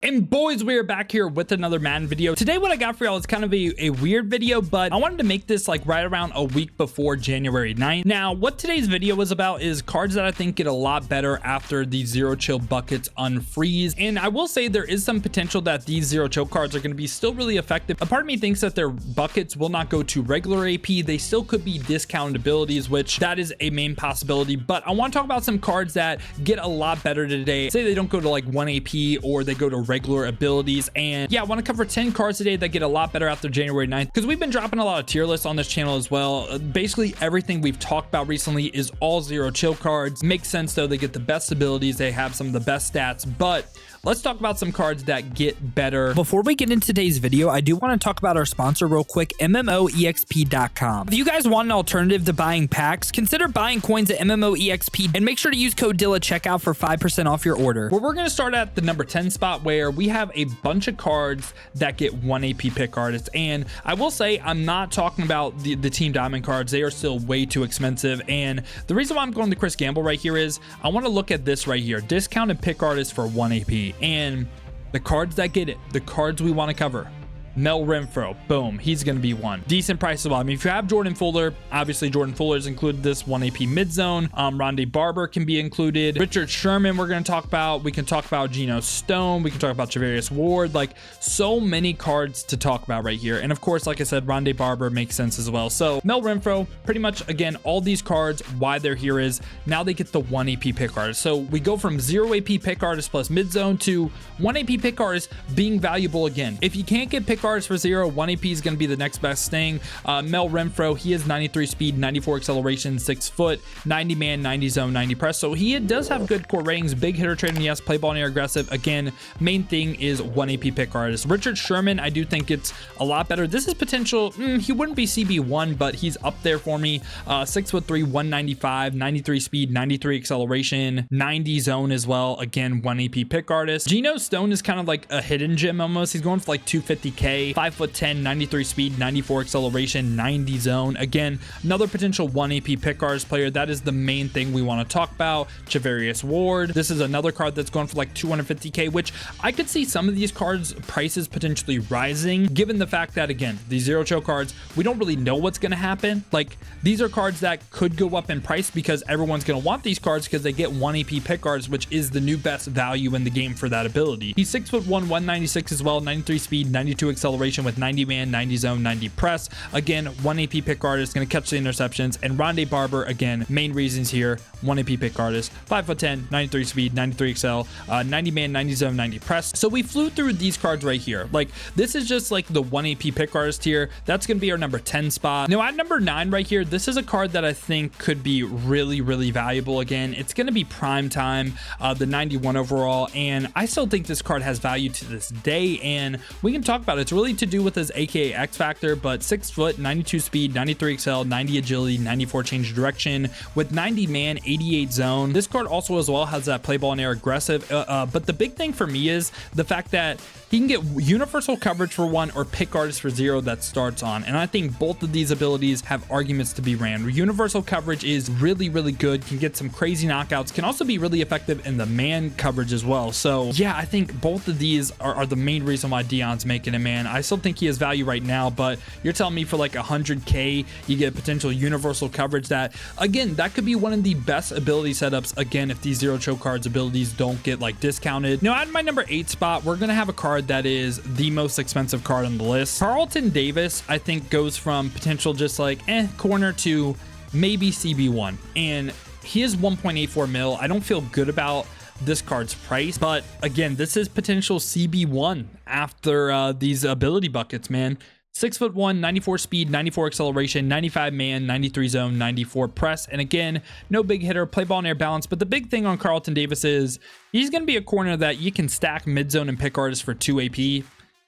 And boys, we are back here with another Madden video. Today what I got for y'all is kind of a weird video, but I wanted to make this like right around a week before January 9th. Now, what today's video was about is cards that I think get a lot better after the zero chill buckets unfreeze. And I will say there is some potential that these zero chill cards are going to be still really effective. A part of me thinks that their buckets will not go to regular AP. They still could be discounted abilities, which that is a main possibility. But I want to talk about some cards that get a lot better today. Say they don't go to like 1 AP or they go to regular abilities. And yeah, I want to cover 10 cards today that get a lot better after January 9th, because we've been dropping a lot of tier lists on this channel as well. Basically everything we've talked about recently is all zero chill cards. Makes sense though, they get the best abilities, they have some of the best stats, but let's talk about some cards that get better. Before we get into today's video, I do want to talk about our sponsor real quick, MMOEXP.com. If you guys want an alternative to buying packs, consider buying coins at MMOEXP and make sure to use code DILLA at checkout for 5% off your order. Well, we're going to start at the number 10 spot, where we have a bunch of cards that get 1 AP pick artists. And I will say, I'm not talking about the Team Diamond cards. They are still way too expensive. And the reason why I'm going to Chris Gamble right here is I want to look at this right here, discounted pick artists for 1 AP. And the cards that get it, the cards we want to cover. Mel Renfro, boom, he's going to be one. Decent price as well. I mean, if you have Jordan Fuller, obviously Jordan Fuller is included this 1 AP mid zone. Rondé Barber can be included. Richard Sherman we're going to talk about. We can talk about Geno Stone. We can talk about Javarius Ward. Like, so many cards to talk about right here. And of course, like I said, Rondé Barber makes sense as well. So Mel Renfro, pretty much, again, all these cards, why they're here is now they get the 1 AP pick artist. So we go from 0 AP pick artist plus mid zone to 1 AP pick artist being valuable again. If you can't get pick artists for 0, 1 AP is going to be the next best thing. Mel Renfro, he has 93 speed, 94 acceleration, 6 foot, 90 man, 90 zone, 90 press. So he does have good core ratings, big hitter training, yes, play ball and air aggressive. Again, main thing is 1 AP pick artist. Richard Sherman, I do think it's a lot better. This is potential, he wouldn't be CB1, but he's up there for me. 6'3", 195, 93 speed, 93 acceleration, 90 zone as well. Again, 1 AP pick artist. Geno Stone is kind of like a hidden gem almost. He's going for like 250k, 5'10", 93 speed, 94 acceleration, 90 zone. Again, another potential 1 AP pick artist player. That is the main thing we want to talk about. Javarius Ward. This is another card that's going for like 250k, which I could see some of these cards prices potentially rising, given the fact that, again, these zero chill cards, we don't really know what's going to happen. Like, these are cards that could go up in price because everyone's going to want these cards because they get 1 AP pick artists, which is the new best value in the game for that ability. He's 6'1", 196 as well, 93 speed, 92 acceleration with 90 man, 90 zone, 90 press. Again, 1 AP pick artist, going to catch the interceptions. And Rondé Barber, again, main reasons here, 1 AP pick artist, 5'10", 93 speed, 93 excel, 90 man, 90 zone, 90 press. So we flew through these cards right here. Like, this is just like the 1 AP pick artist here. That's going to be our number 10 spot. Now at number 9 right here, this is a card that I think could be really, really valuable. Again, it's going to be prime time, the 91 overall. And I still think this card has value to this day. And we can talk about it. It's really to do with his AKA X Factor, but 6 foot, 92 speed, 93 excel, 90 agility, 94 change direction with 90 man, 88 zone. This card also as well has that play ball and air aggressive. But the big thing for me is the fact that he can get universal coverage for 1 or pick artist for 0 that starts on. And I think both of these abilities have arguments to be ran. Universal coverage is really, really good, can get some crazy knockouts, can also be really effective in the man coverage as well. So yeah, I think both of these are the main reason why Deion's making it, man. I still think he has value right now, but you're telling me for like 100k, you get potential universal coverage that, again, that could be one of the best ability setups, again, if these zero chill cards abilities don't get like discounted. Now at my number 8 spot, we're going to have a card that is the most expensive card on the list. Carlton Davis, I think, goes from potential just like corner to maybe CB1, and he is 1.84 mil. I don't feel good about this card's price, but again, this is potential CB1 after these ability buckets, man. 6'1", 94 speed, 94 acceleration, 95 man, 93 zone, 94 press. And again, no big hitter, play ball and air balance. But the big thing on Carlton Davis is he's going to be a corner that you can stack mid zone and pick artists for 2 AP.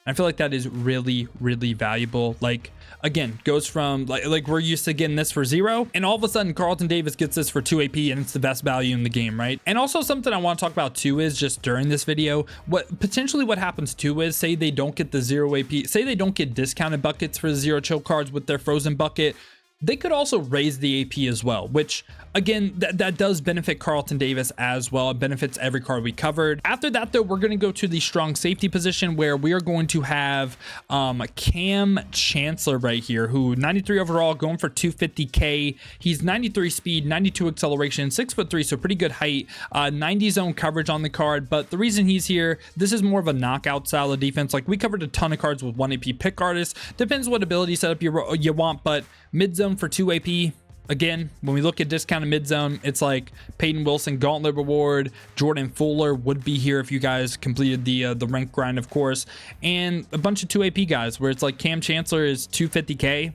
I feel like that is really, really valuable. Like, again, goes from like we're used to getting this for 0, and all of a sudden Carlton Davis gets this for 2 AP, and it's the best value in the game, right? And also something I want to talk about too is just during this video, what happens too is, say they don't get the 0 AP, say they don't get discounted buckets for the zero chill cards with their frozen bucket. they could also raise the AP as well, which again, that does benefit Carlton Davis as well. It benefits every card we covered. After that though, we're going to go to the strong safety position where we are going to have Cam Chancellor right here, who 93 overall, going for 250K. He's 93 speed, 92 acceleration, 6'3", so pretty good height, 90 zone coverage on the card. But the reason he's here, this is more of a knockout style of defense. Like we covered a ton of cards with 1 AP pick artists. Depends what ability setup you want, but mid zone for 2 AP. Again, when we look at discounted mid-zone, it's like Peyton Wilson, Gauntlet Reward, Jordan Fuller would be here if you guys completed the rank grind, of course, and a bunch of 2 AP guys where it's like Cam Chancellor is 250K. I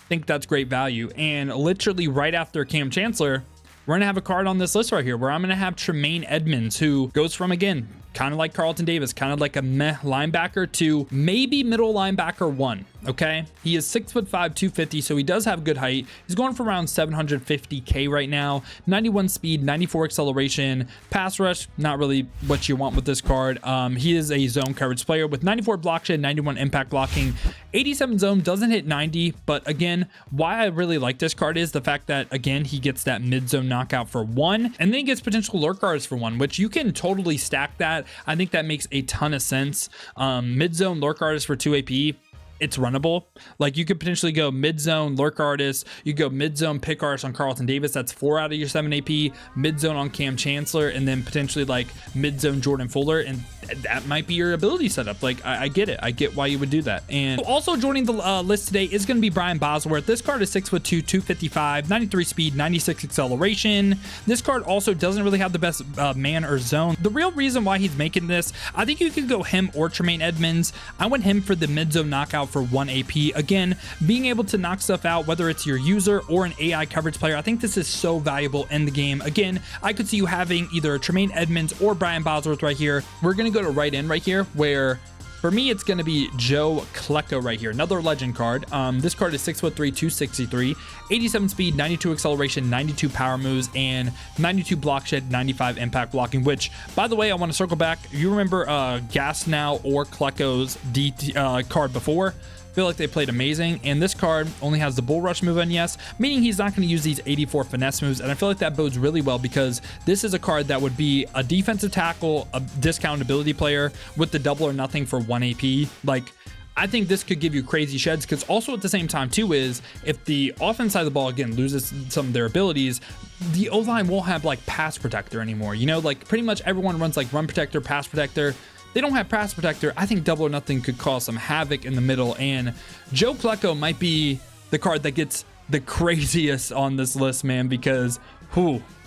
think that's great value. And literally right after Cam Chancellor, we're going to have a card on this list right here where I'm going to have Tremaine Edmonds, who goes from, again, kind of like Carlton Davis, kind of like a meh linebacker to maybe middle linebacker 1. Okay, he is 6'5", 250, so he does have good height. He's going for around 750K right now. 91 speed, 94 acceleration, pass rush, not really what you want with this card. He is a zone coverage player with 94 block shed, 91 impact blocking, 87 zone, doesn't hit 90. But again, why I really like this card is the fact that, again, he gets that mid zone knockout for 1, and then he gets potential Lurkers for 1, which you can totally stack that. I think that makes a ton of sense. Mid zone Lurkers for 2 AP. It's runnable. Like you could potentially go mid-zone Lurk artist, you go mid-zone pick artist on Carlton Davis, that's 4 out of your 7 AP, mid-zone on Cam Chancellor, and then potentially like mid-zone Jordan Fuller, and that might be your ability setup. Like I get it, I get why you would do that. And also joining the list today is going to be Brian Bosworth. This card is 6'2", 255, 93 speed, 96 acceleration. This card also doesn't really have the best man or zone. The real reason why he's making this, I think you could go him or Tremaine Edmonds. I went him for the mid-zone knockout for 1 AP. Again, being able to knock stuff out, whether it's your user or an AI coverage player, I think this is so valuable in the game. Again, I could see you having either Tremaine Edmonds or Brian Bosworth right here. We're going to go to right end right here, where for me, it's going to be Joe Klecko right here. Another legend card. This card is 6'3", 263, 87 speed, 92 acceleration, 92 power moves, and 92 block shed, 95 impact blocking, which, by the way, I want to circle back. If you remember Gas Now or Klecko's card before, I feel like they played amazing, and this card only has the bull rush move on yes, meaning he's not going to use these 84 finesse moves, and I feel like that bodes really well because this is a card that would be a defensive tackle, a discount ability player with the double or nothing for 1 AP. Like, I think this could give you crazy sheds, because also at the same time too is if the offense side of the ball again loses some of their abilities, the O-line won't have like pass protector anymore. You know, like pretty much everyone runs like run protector, pass protector. They don't have pass protector. I think double or nothing could cause some havoc in the middle, and Joe Klecko might be the card that gets the craziest on this list, man, because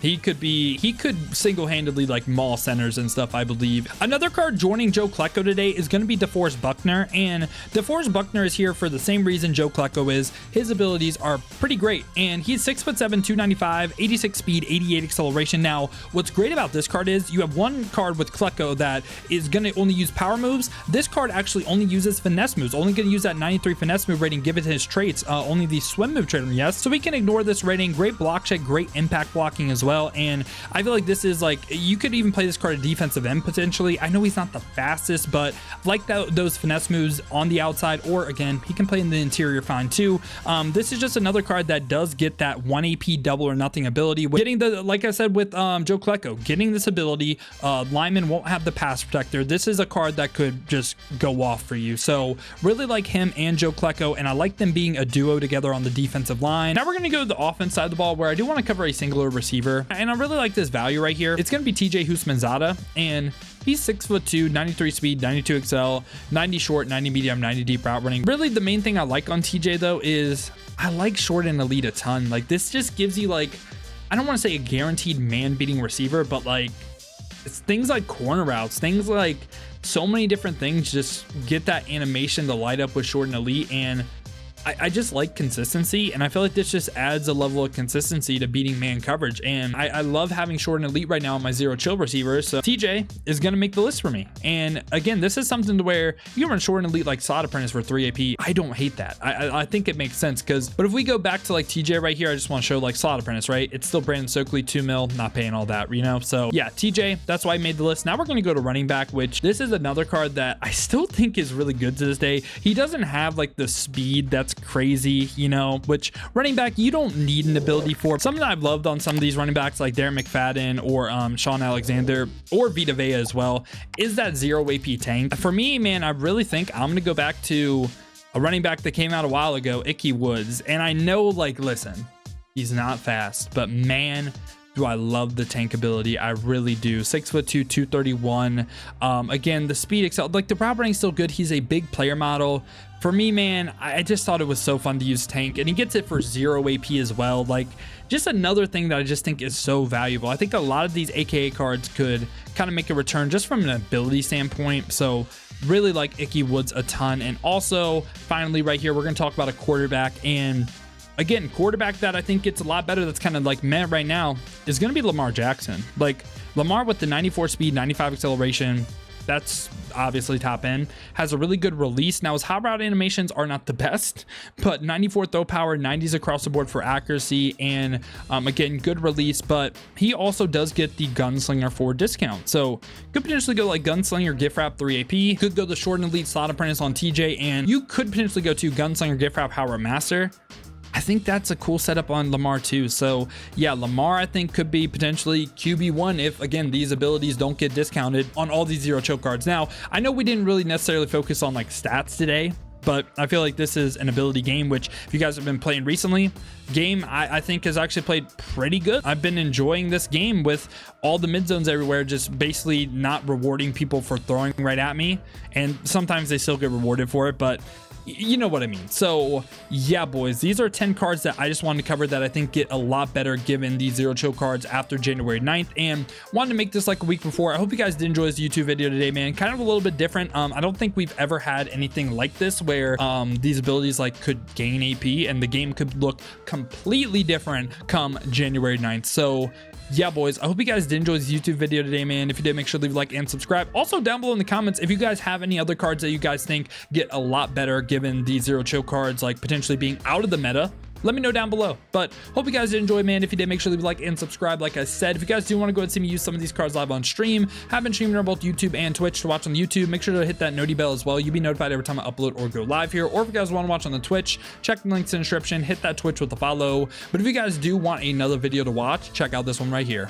he could single-handedly like maul centers and stuff, I believe. Another card joining Joe Klecko today is going to be DeForest Buckner, and DeForest Buckner is here for the same reason Joe Klecko is. His abilities are pretty great, and he's 6'7", 295, 86 speed, 88 acceleration. Now, what's great about this card is you have one card with Klecko that is going to only use power moves. This card actually only uses finesse moves, only going to use that 93 finesse move rating, give it his traits, only the swim move trait, yes. So we can ignore this rating. Great block check, great impact blocking as well. And I feel like this is like, you could even play this card at defensive end potentially. I know he's not the fastest, but like those finesse moves on the outside, or again, he can play in the interior fine too. This is just another card that does get that 1 AP double or nothing ability. Getting the, like I said with Joe Klecko, getting this ability, lineman won't have the pass protector. This is a card that could just go off for you. So really like him and Joe Klecko, and I like them being a duo together on the defensive line. Now we're going to go to the offense side of the ball, where I do want to cover a singular receiver, and I really like this value right here. It's going to be TJ Houshmandzadeh, and he's 6'2", 93 speed, 92 excel, 90 short, 90 medium, 90 deep route running. Really, the main thing I like on TJ though is I like short and elite a ton. Like this just gives you like, I don't want to say a guaranteed man beating receiver, but like it's things like corner routes, things like so many different things just get that animation to light up with short and elite, and I just like consistency, and I feel like this just adds a level of consistency to beating man coverage, and I love having short and elite right now on my zero chill receivers, so TJ is going to make the list for me. And again, this is something to where you can run short and elite like Slot Apprentice for 3 AP. I don't hate that. I think it makes sense, but if we go back to like TJ right here, I just want to show like Slot Apprentice, right? It's still Brandon Stokely, 2 mil, not paying all that, you know? So yeah, TJ, that's why I made the list. Now we're going to go to running back, which this is another card that I still think is really good to this day. He doesn't have like the speed that's crazy, you know, which running back, you don't need an ability for. Something that I've loved on some of these running backs like Darren McFadden or Sean Alexander or Vita Vea as well is that 0 AP tank. For me, man, I really think I'm going to go back to a running back that came out a while ago, Ickey Woods. And I know, like, listen, he's not fast, but man, do I love the tank ability. I really do. 6'2", 231. Again, the speed excel, like the route running is still good. He's a big player model. For me, man, I just thought it was so fun to use tank, and he gets it for 0 AP as well. Like, just another thing that I just think is so valuable. I think a lot of these AKA cards could kind of make a return just from an ability standpoint. So really like Ickey Woods a ton. And also, finally, right here, we're going to talk about a quarterback. And again, quarterback that I think gets a lot better, that's kind of like meh right now, is going to be Lamar Jackson. Like, Lamar with the 94 speed, 95 acceleration, that's obviously top end, has a really good release. Now, his hot route animations are not the best, but 94 throw power, 90s across the board for accuracy, and again, good release. But he also does get the Gunslinger 4 discount, so could potentially go like Gunslinger gift wrap 3 AP, could go the short and elite slot apprentice on TJ, and you could potentially go to Gunslinger gift wrap Power Master. I think that's a cool setup on Lamar too. So yeah, Lamar I think could be potentially QB1 if, again, these abilities don't get discounted on all these zero choke cards. Now, I know we didn't really necessarily focus on like stats today, but I feel like this is an ability game, which if you guys have been playing recently, I think has actually played pretty good. I've been enjoying this game with all the mid zones everywhere, just basically not rewarding people for throwing right at me. And sometimes they still get rewarded for it, but you know what I mean. So yeah, boys, these are 10 cards that I just wanted to cover that I think get a lot better given these zero choke cards after January 9th, and wanted to make this like a week before. I hope you guys did enjoy this YouTube video today, man. Kind of a little bit different. I don't think we've ever had anything like this where these abilities like could gain AP and the game could look completely different come January 9th. So yeah, boys, I hope you guys did enjoy this YouTube video today, man. If you did, make sure to leave a like and subscribe. Also, down below in the comments, if you guys have any other cards that you guys think get a lot better given these zero choke cards, like potentially being out of the meta, let me know down below. But hope you guys did enjoy, man. If you did, make sure to leave a like and subscribe. Like I said, if you guys do want to go and see me use some of these cards live on stream, have been streaming on both YouTube and Twitch. To watch on the YouTube, make sure to hit that noti bell as well. You'll be notified every time I upload or go live here. Or if you guys want to watch on the Twitch, check the links in the description, hit that Twitch with a follow. But if you guys do want another video to watch, check out this one right here.